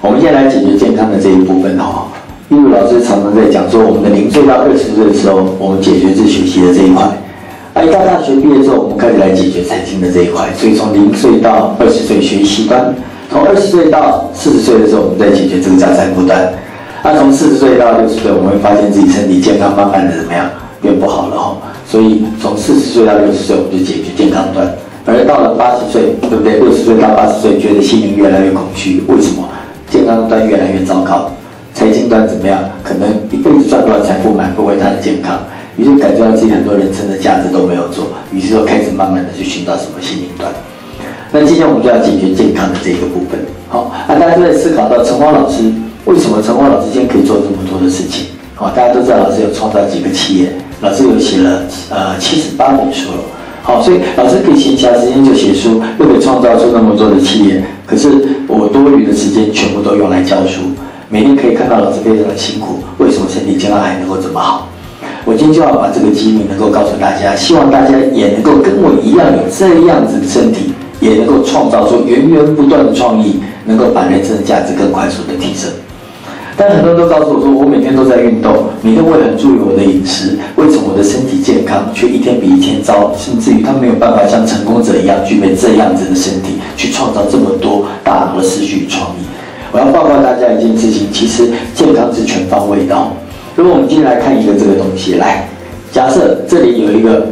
我们现在来解决健康的这一部分哈。因为老师常常在讲说，我们的0岁到20岁的时候，我们解决是学习的这一块；而到大学毕业之后，我们开始来解决财经的这一块。所以从0岁到20岁学习端，从20岁到40岁的时候，我们在解决这个家财富端。那从40岁到60岁，我们会发现自己身体健康慢慢的怎么样变不好了哈。所以从40岁到60岁，我们就解决健康端。而到了80岁，对不对？60岁到80岁，觉得心灵越来越空虚，为什么？健康端越来越糟糕。财经端怎么样？可能一辈子赚多少财富买不回他的健康，于是感觉到自己很多人生的价值都没有做，于是就开始慢慢的去寻找什么心灵端。那今天我们就要解决健康的这个部分。好，大家都在思考到陈光老师为什么陈光老师今天可以做这么多的事情？好，大家都知道老师有创造几个企业，老师有写了78本书了。好，所以老师可以闲暇时间就写书，又可以创造出那么多的企业。可是我多余的时间全部都用来教书。每天可以看到老师非常的辛苦，为什么身体健康还能够这么好？我今天就要把这个机密能够告诉大家，希望大家也能够跟我一样有这样子的身体，也能够创造出源源不断的创意，能够把人生的价值更快速的提升。但很多人都告诉我说，我每天都在运动，每天我也很注意我的饮食，为什么我的身体健康却一天比一天糟，甚至于他没有办法像成功者一样具备这样子的身体，去创造这么多大脑的思绪与创意？我要报告大家一件事情，其实健康是全方位的。如果我们今天来看一个这个东西，来，假设这里有一个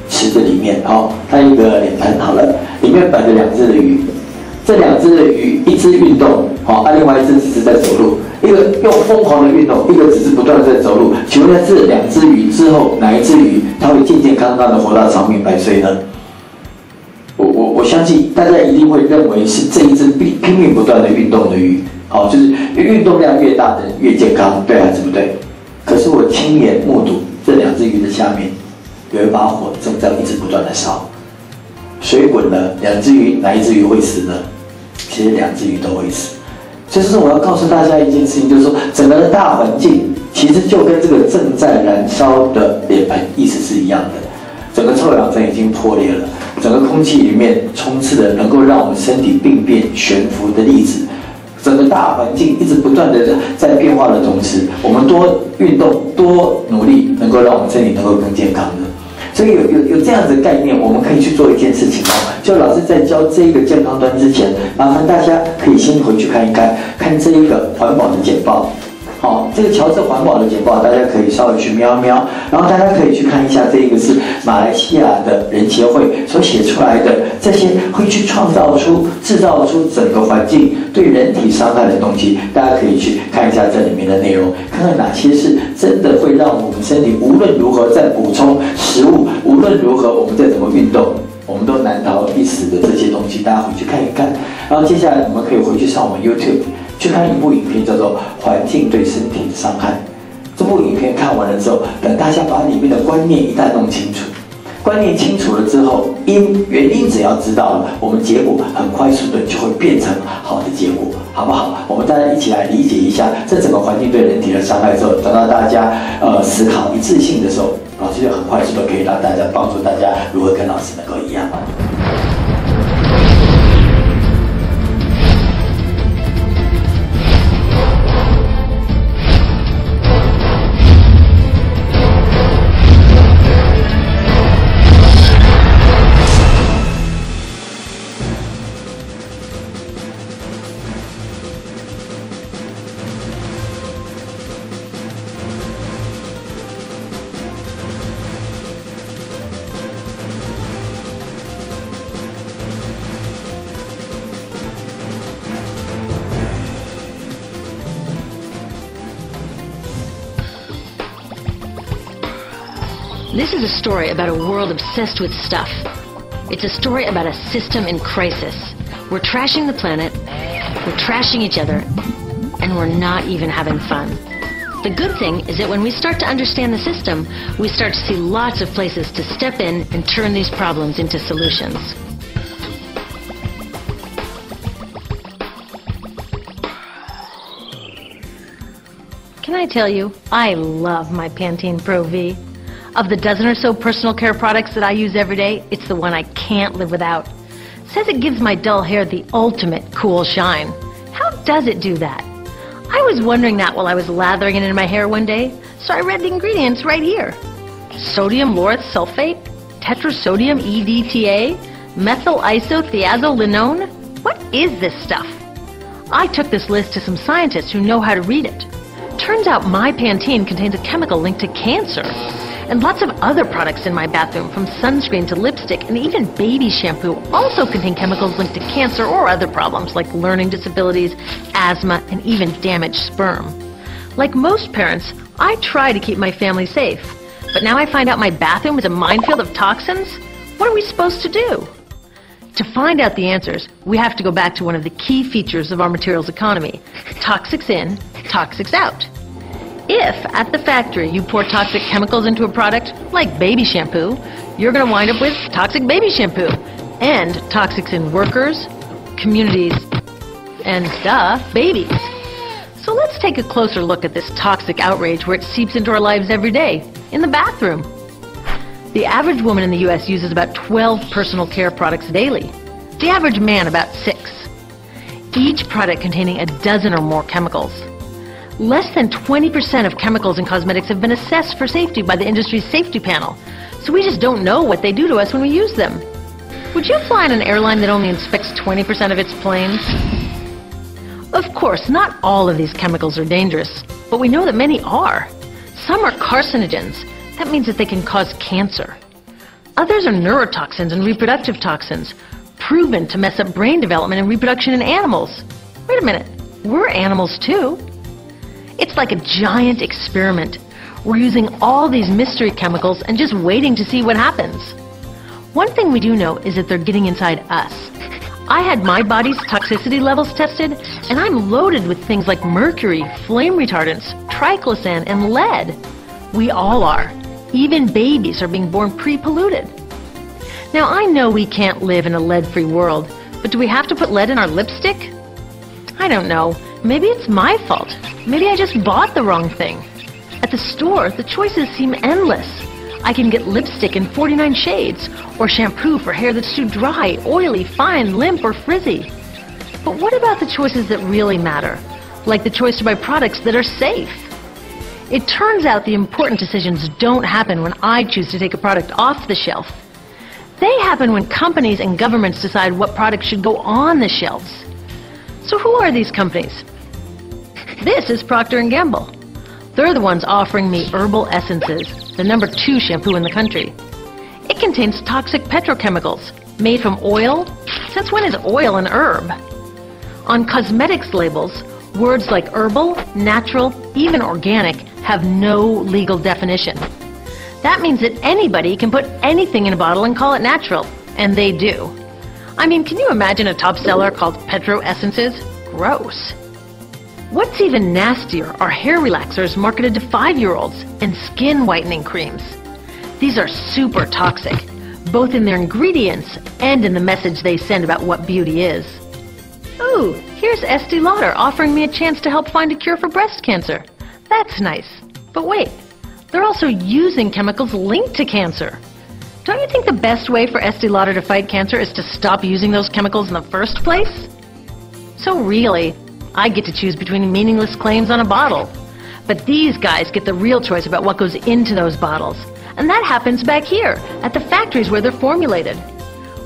池子里面，它有一个脸盆好了，里面摆着2只的鱼，这2只的鱼，一只运动，另外一只只是在走路，一个用疯狂的运动，一个只是不断的在走路。请问这2只鱼之后，哪一只鱼它会健健康康的活到长命百岁呢？我相信大家一定会认为是这一只拼命不断的运动的鱼，就是运动量越大的人越健康，对还是不对？可是我亲眼目睹这2只鱼的下面有一把火正在一直不断的烧，水滚了，2只鱼哪一只鱼会死呢？其实2只鱼都会死。所以说我要告诉大家一件事情，就是说整个的大环境其实就跟这个正在燃烧的脸盆意思是一样的。整个臭氧层已经破裂了，整个空气里面充斥了能够让我们身体病变悬浮的粒子，整个大环境一直不断的在变化的同时，我们多运动多努力，能够让我们身体能够更健康的。所以有这样子的概念，我们可以去做一件事情就老师在教这个健康端之前，麻烦大家可以先回去看一看这一个环保的简报。这个乔治环保的简报，大家可以稍微去瞄瞄，然后大家可以去看一下，这个是马来西亚的人协会所写出来的这些会去制造出整个环境对人体伤害的东西，大家可以去看一下这里面的内容，看看哪些是真的会让我们身体无论如何在补充食物，无论如何我们再怎么运动，我们都难逃一死的这些东西，大家回去看一看。然后接下来我们可以回去上我们 YouTube。去看一部影片，叫做《环境对身体的伤害》。这部影片看完了之后，等大家把里面的观念一旦弄清楚，观念清楚了之后，原因只要知道了，我们结果很快速的就会变成好的结果，好不好？我们大家一起来理解一下这整个环境对人体的伤害之后，等到大家思考一致性的时候，老师就很快速的可以让大家帮助大家如何跟老师能够一样。This is a story about a world obsessed with stuff. It's a story about a system in crisis. We're trashing the planet, we're trashing each other, and we're not even having fun. The good thing is that when we start to understand the system, we start to see lots of places to step in and turn these problems into solutions. Can I tell you, I love my Pantene Pro V. Of the dozen or so personal care products that I use every day, it's the one I can't live without. Says it gives my dull hair the ultimate cool shine. How does it do that? I was wondering that while I was lathering it in my hair one day, so I read the ingredients right here. Sodium lauryl sulfate, tetrasodium EDTA, methyl isothiazolinone. What is this stuff? I took this list to some scientists who know how to read it. Turns out my Pantene contains a chemical linked to cancer. And lots of other products in my bathroom, from sunscreen to lipstick and even baby shampoo, also contain chemicals linked to cancer or other problems like learning disabilities, asthma, and even damaged sperm. Like most parents, I try to keep my family safe. But now I find out my bathroom is a minefield of toxins? What are we supposed to do? To find out the answers, we have to go back to one of the key features of our materials economy: toxics in, toxics out. If, at the factory, you pour toxic chemicals into a product, like baby shampoo, you're going to wind up with toxic baby shampoo. And toxics in workers, communities, and, babies. So let's take a closer look at this toxic outrage where it seeps into our lives every day, in the bathroom. The average woman in the U.S. uses about 12 personal care products daily. The average man about 6. Each product containing a dozen or more chemicals. Less than 20% of chemicals in cosmetics have been assessed for safety by the industry's safety panel, so we just don't know what they do to us when we use them. Would you fly on an airline that only inspects 20% of its planes? Of course, not all of these chemicals are dangerous, but we know that many are. Some are carcinogens. That means that they can cause cancer. Others are neurotoxins and reproductive toxins, proven to mess up brain development and reproduction in animals. Wait a minute, we're animals too. It's like a giant experiment. We're using all these mystery chemicals and just waiting to see what happens. One thing we do know is that they're getting inside us. I had my body's toxicity levels tested, and I'm loaded with things like mercury, flame retardants, triclosan, and lead. We all are. Even babies are being born pre-polluted. Now, I know we can't live in a lead-free world, but do we have to put lead in our lipstick? I don't know. Maybe it's my fault. Maybe I just bought the wrong thing. At the store, the choices seem endless. I can get lipstick in 49 shades, or shampoo for hair that's too dry, oily, fine, limp, or frizzy. But what about the choices that really matter? Like the choice to buy products that are safe? It turns out the important decisions don't happen when I choose to take a product off the shelf. They happen when companies and governments decide what products should go on the shelves. So who are these companies? This is Procter & Gamble. They're the ones offering me Herbal Essences, the #2 shampoo in the country. It contains toxic petrochemicals made from oil. Since when is oil an herb? On cosmetics labels, words like herbal, natural, even organic have no legal definition. That means that anybody can put anything in a bottle and call it natural, and they do. I mean, can you imagine a top seller called Petro Essences? Gross. What's even nastier are hair relaxers marketed to 5-year-olds and skin whitening creams. These are super toxic, both in their ingredients and in the message they send about what beauty is. Ooh, here's Estee Lauder offering me a chance to help find a cure for breast cancer. That's nice. But wait, they're also using chemicals linked to cancer. Don't you think the best way for Estee Lauder to fight cancer is to stop using those chemicals in the first place? So really, I get to choose between meaningless claims on a bottle. But these guys get the real choice about what goes into those bottles. And that happens back here, at the factories where they're formulated.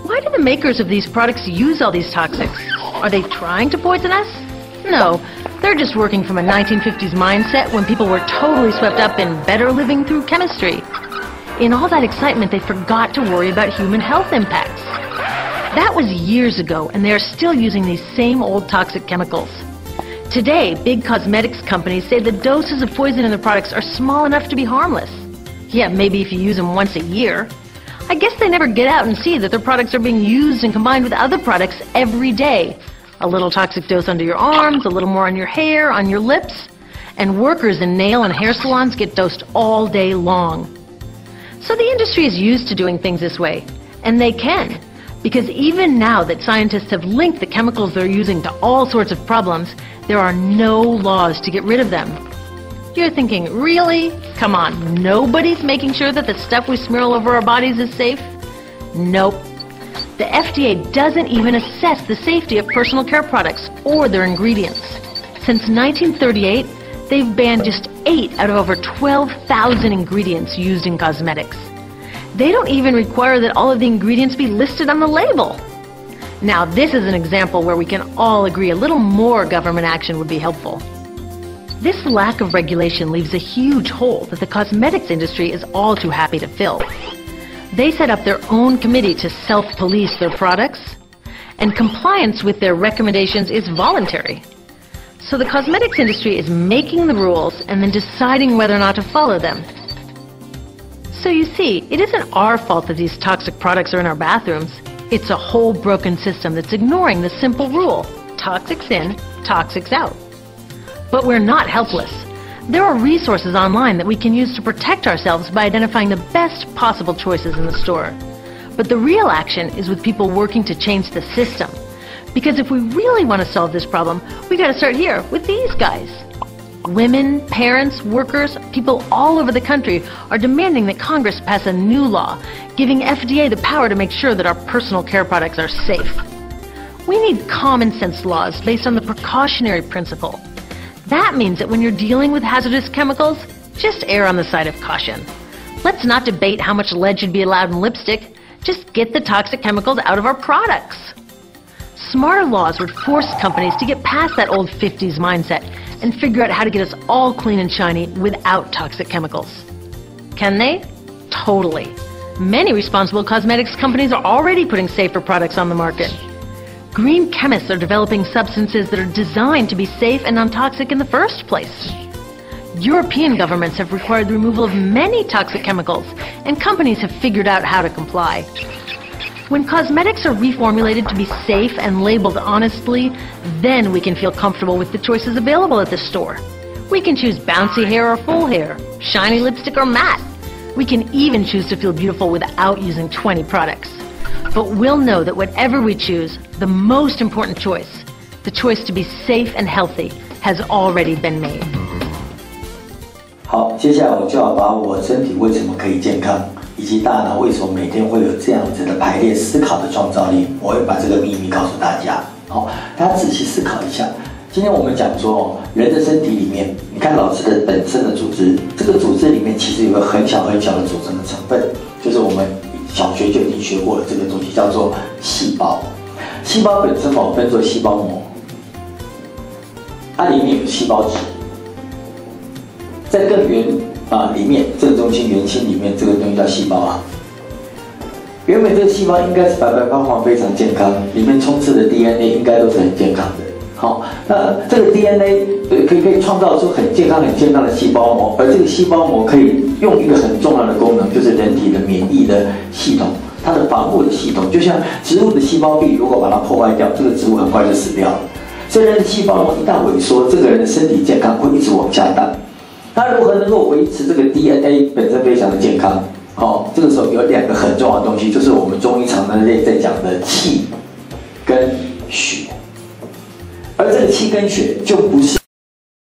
Why do the makers of these products use all these toxics? Are they trying to poison us? No, they're just working from a 1950s mindset when people were totally swept up in better living through chemistry. In all that excitement, they forgot to worry about human health impacts. That was years ago, and they are still using these same old toxic chemicals. Today, big cosmetics companies say the doses of poison in their products are small enough to be harmless. Yeah, maybe if you use them once a year. I guess they never get out and see that their products are being used and combined with other products every day. A little toxic dose under your arms, a little more on your hair, on your lips. And workers in nail and hair salons get dosed all day long. So the industry is used to doing things this way. And they can. Because even now that scientists have linked the chemicals they're using to all sorts of problems, there are no laws to get rid of them. You're thinking, really? Come on, nobody's making sure that the stuff we smell over our bodies is safe? Nope. The FDA doesn't even assess the safety of personal care products or their ingredients. Since 1938, they've banned just 8 out of over 12,000 ingredients used in cosmetics. They don't even require that all of the ingredients be listed on the label. Now, this is an example where we can all agree a little more government action would be helpful. This lack of regulation leaves a huge hole that the cosmetics industry is all too happy to fill. They set up their own committee to self-police their products, and compliance with their recommendations is voluntary. So the cosmetics industry is making the rules and then deciding whether or not to follow them. So you see, it isn't our fault that these toxic products are in our bathrooms. It's a whole broken system that's ignoring the simple rule: toxics in, toxics out. But we're not helpless. There are resources online that we can use to protect ourselves by identifying the best possible choices in the store. But the real action is with people working to change the system. Because if we really want to solve this problem, we got to start here with these guys. Women, parents, workers, people all over the country are demanding that Congress pass a new law, giving FDA the power to make sure that our personal care products are safe. We need common sense laws based on the precautionary principle. That means that when you're dealing with hazardous chemicals, just err on the side of caution. Let's not debate how much lead should be allowed in lipstick. Just get the toxic chemicals out of our products. Smarter laws would force companies to get past that old 50s mindset and figure out how to get us all clean and shiny without toxic chemicals. Can they? Totally. Many responsible cosmetics companies are already putting safer products on the market. Green chemists are developing substances that are designed to be safe and non-toxic in the first place. European governments have required the removal of many toxic chemicals, and companies have figured out how to comply. When cosmetics are reformulated to be safe and labeled honestly, then we can feel comfortable with the choices available at the store. We can choose bouncy hair or full hair, shiny lipstick or matte. We can even choose to feel beautiful without using 20 products. But we'll know that whatever we choose, the most important choice, the choice to be safe and healthy, has already been made. 好，接下来我就要把我身体为什么可以健康，以及大脑为什么每天会有这样子的排列思考的创造力，我会把这个秘密告诉大家。好，大家仔细思考一下。今天我们讲说，人的身体里面，你看老师的本身的组织，这个组织里面其实有个很小很小的组成的成分，就是我们小学就已经学过的这个东西，叫做细胞。细胞本身分作细胞膜，它里面有细胞质，在更远里面正中心圆心里面这个东西叫细胞啊。原本这个细胞应该是白白胖胖非常健康，里面充斥的 DNA 应该都是很健康的。好，那这个 DNA 可以创造出很健康的细胞膜，而这个细胞膜可以用一个很重要的功能，就是人体的免疫的系统，它的防护的系统。就像植物的细胞壁，如果把它破坏掉，这个植物很快就死掉了。所以人的细胞膜一旦萎缩，这个人的身体健康会一直往下降。那如何能够维持这个 DNA 本身非常的健康？好，这个时候有2个很重要的东西，就是我们中医常常在讲的气跟血。而这个气跟血就不是